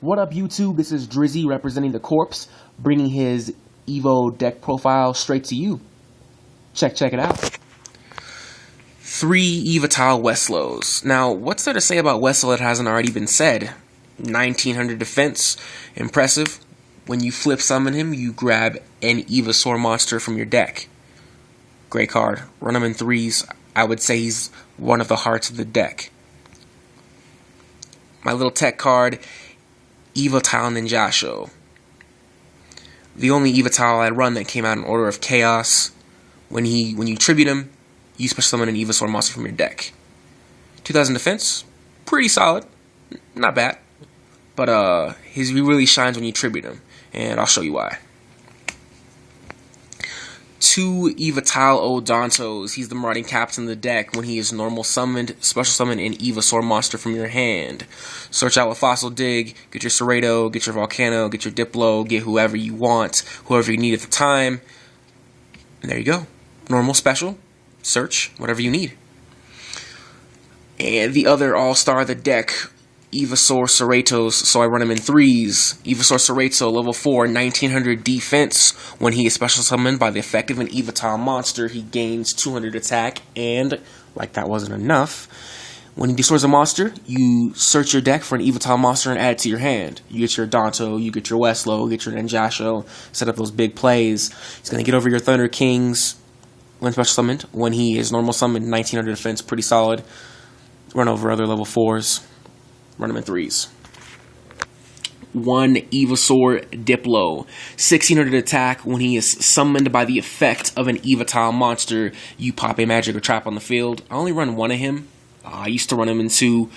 What up, YouTube? This is Drizzy representing the Corps, bringing his Evo deck profile straight to you. Check it out. 3 Evolsaur Westlows. Now, what's there to say about Westlow that hasn't already been said? 1900 defense, impressive. When you flip summon him, you grab an Evolsaur monster from your deck. Great card. Run him in 3s. I would say he's one of the hearts of the deck. My little tech card, Evolsaur Ninjasho. The only Evolsaur I'd run that came out in Order of Chaos. When you tribute him, you special summon an Evolsaur monster from your deck. 2000 defense, pretty solid, not bad. But he really shines when you tribute him, and I'll show you why. 2 Evolsaur Odontos. He's the Marauding Captain of the deck. When he is normal summoned, special summon an Evolsaur monster from your hand. Search out with Fossil Dig, get your Serrato, get your Volcano, get your Diplo, get whoever you want, whoever you need at the time. And there you go. Normal, special, search, whatever you need. And the other all-star of the deck, Evolsaur Serratos, so I run him in 3s. Evolsaur Serrato, level 4, 1900 defense. When he is special summoned by the effect of an Evolsaur monster, he gains 200 attack, and, like that wasn't enough, when he destroys a monster, you search your deck for an Evolsaur monster and add it to your hand. You get your Donto, you get your Westlow, get your Ninjasho, set up those big plays. He's going to get over your Thunder Kings when special summoned. When he is normal summoned, 1900 defense, pretty solid. Run over other level 4s. Run him in 3s. 1 Evolsaur Diplo. 1600 attack. When he is summoned by the effect of an Evolsaur monster, you pop a magic or trap on the field. I only run 1 of him. I used to run him in 2.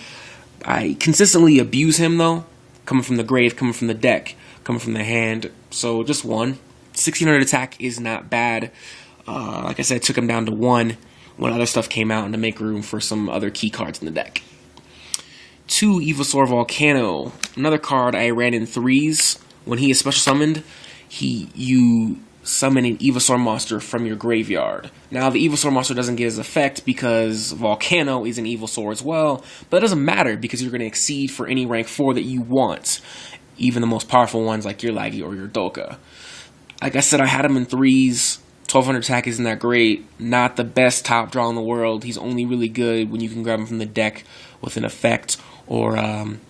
I consistently abuse him, though. Coming from the grave, coming from the deck, coming from the hand. So just 1. 1600 attack is not bad. Like I said, I took him down to 1 when other stuff came out and to make room for some other key cards in the deck. 2 Evolsaur Volcano. Another card I ran in 3s. When he is special summoned, you summon an Evolsaur monster from your graveyard. Now, the Evolsaur monster doesn't get his effect because Volcano is an Evolsaur as well, but it doesn't matter because you're going to exceed for any rank 4 that you want, even the most powerful ones like your Laggy or your Doka. Like I said, I had him in 3s. 1200 attack isn't that great. Not the best top draw in the world. He's only really good when you can grab him from the deck with an effect or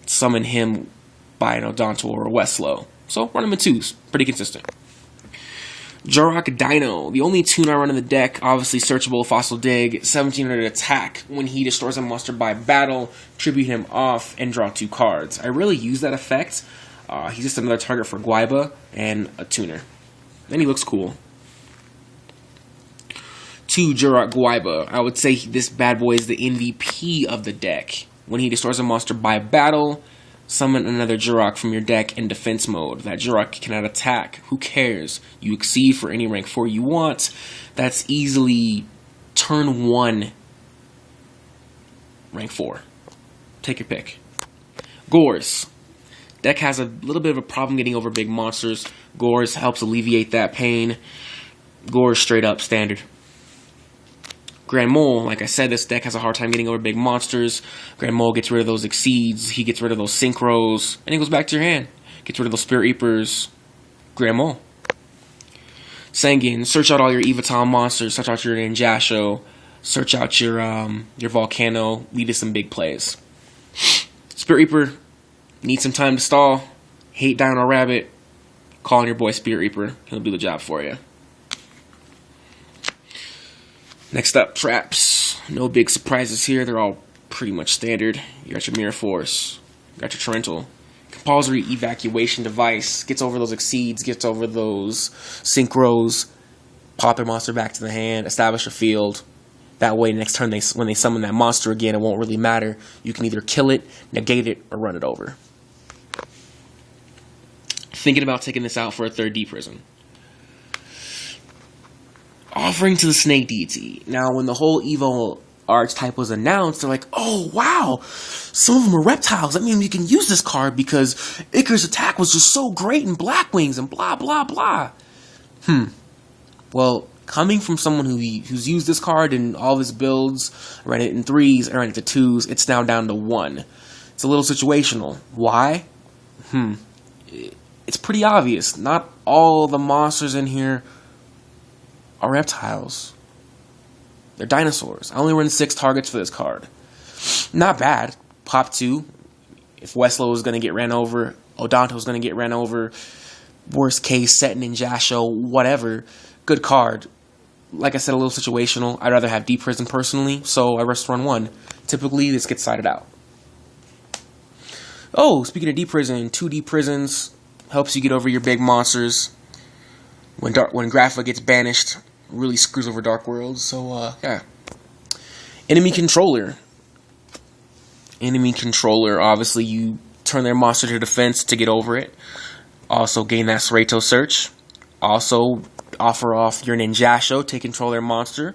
summon him by an Odonto or a Westlow. So run him in 2s. Pretty consistent. Jurok Dino. The only tune I run in the deck, obviously searchable, Fossil Dig, 1700 attack. When he destroys a monster by battle, tribute him off and draw 2 cards. I really use that effect. He's just another target for Guaiba and a tuner. Then he looks cool. 2 Jurok Guaiba. I would say this bad boy is the MVP of the deck. When he destroys a monster by battle, summon another Jurok from your deck in defense mode. That Jurok cannot attack. Who cares? You exceed for any rank 4 you want. That's easily turn 1 rank 4. Take your pick. Gores. Deck has a little bit of a problem getting over big monsters. Gores helps alleviate that pain. Gores straight up standard. Grand Mole, like I said, this deck has a hard time getting over big monsters. Grand Mole gets rid of those Exceeds, he gets rid of those Synchros, and he goes back to your hand. Gets rid of those Spirit Reapers. Grand Mole. Sangin, search out all your Evolsaur monsters, search out your Ninjasho, search out your Volcano, lead to some big plays. Spirit Reaper, need some time to stall, hate dying on a rabbit, call on your boy Spirit Reaper, he'll do the job for you. Next up, traps. No big surprises here. They're all pretty much standard. You got your Mirror Force. You got your Torrential. Compulsory Evacuation Device. Gets over those Exceeds. Gets over those Synchros. Pop their monster back to the hand. Establish a field. That way, next turn, when they summon that monster again, it won't really matter. You can either kill it, negate it, or run it over. Thinking about taking this out for a 3rd D Prison. Offering to the Snake Deity. Now, when the whole Evo archetype was announced, they're like, oh, wow, some of them are reptiles. That means we can use this card because Icarus' attack was just so great in Black Wings and blah, blah, blah. Well, coming from someone who's used this card in all of his builds, ran it in 3s, ran it to 2s, it's now down to 1. It's a little situational. Why? It's pretty obvious. Not all the monsters in here are reptiles. They're dinosaurs. I only run 6 targets for this card. Not bad. Pop 2. If Weslow is going to get ran over, Odonto is going to get ran over. Worst case, set Ninjasho, whatever. Good card. Like I said, a little situational. I'd rather have Deep Prison personally, so I rest run 1. Typically, this gets sided out. Oh, speaking of Deep Prison, 2 Deep Prisons helps you get over your big monsters. When Grapha gets banished, really screws over Dark Worlds. So, yeah. Enemy Controller. Enemy Controller, obviously, you turn their monster to defense to get over it. Also, gain that Serrato Search. Also, offer off your Ninjasho, take control of their monster.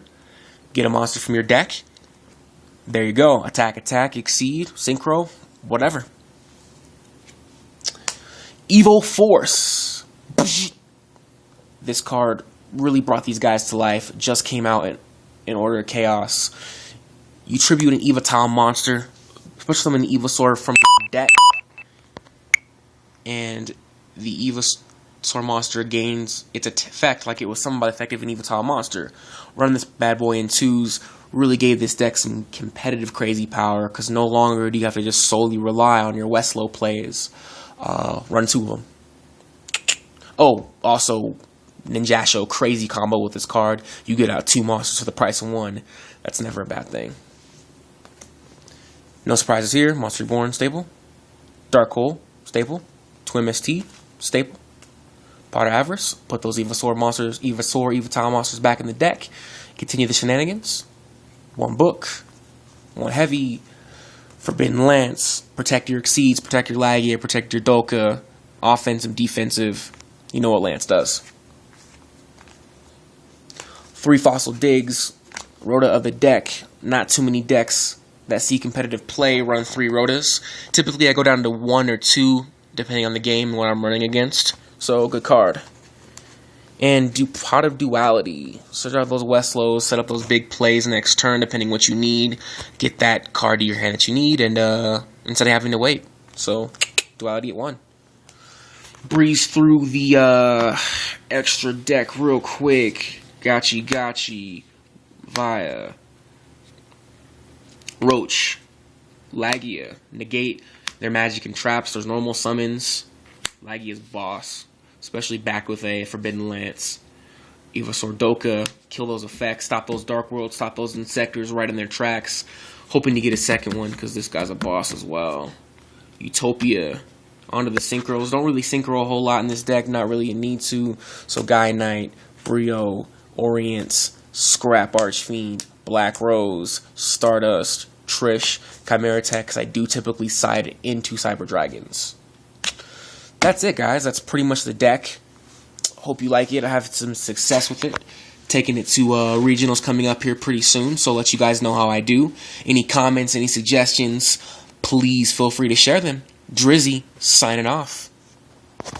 Get a monster from your deck. There you go. Attack, exceed, synchro, whatever. Evo Force. This card really brought these guys to life. Just came out in Order of Chaos. You tribute an Evoltile monster. Push them in the Evolsaur from the deck. And the Evolsaur monster gains its effect like it was somewhat effective in Evoltile monster. Running this bad boy in 2s really gave this deck some competitive crazy power, because no longer do you have to just solely rely on your Weslow plays. Run 2 of them. Oh, also Ninjasho, crazy combo with this card. You get out 2 monsters for the price of 1. That's never a bad thing. No surprises here. Monster Reborn, staple. Dark Hole, staple. Twin MST, staple. Potter Avarice, put those Evolsaur Evoltile monsters back in the deck. Continue the shenanigans. 1 book. 1 heavy. Forbidden Lance. Protect your Exceeds, protect your Lagia, protect your Doka. Offensive, defensive. You know what Lance does. 3 Fossil Digs. Rota of the deck. Not too many decks that see competitive play run 3 Rotas. Typically I go down to 1 or 2, depending on the game and what I'm running against. So, good card. And Pot of Duality. Search out those Weslows, set up those big plays next turn, depending what you need. Get that card to your hand that you need, and instead of having to wait. So, Duality at 1. Breeze through the extra deck real quick. Gachi, Via, Roach, Lagia, negate their magic and traps. There's normal summons. Lagia's boss, especially back with a Forbidden Lance. Evolsaur Doka, kill those effects, stop those Dark Worlds, stop those Insectors right in their tracks. Hoping to get a second one, because this guy's a boss as well. Utopia, onto the Synchros. Don't really Synchro a whole lot in this deck, not really a need to. So Guy Knight, Brio, Orients, Scrap Archfiend, Black Rose, Stardust, Trish, Chimera Tech, because I do typically side into Cyber Dragons. That's it, guys. That's pretty much the deck. Hope you like it. I have some success with it. Taking it to regionals coming up here pretty soon, so I'll let you guys know how I do. Any comments, any suggestions, please feel free to share them. Drizzy, signing off.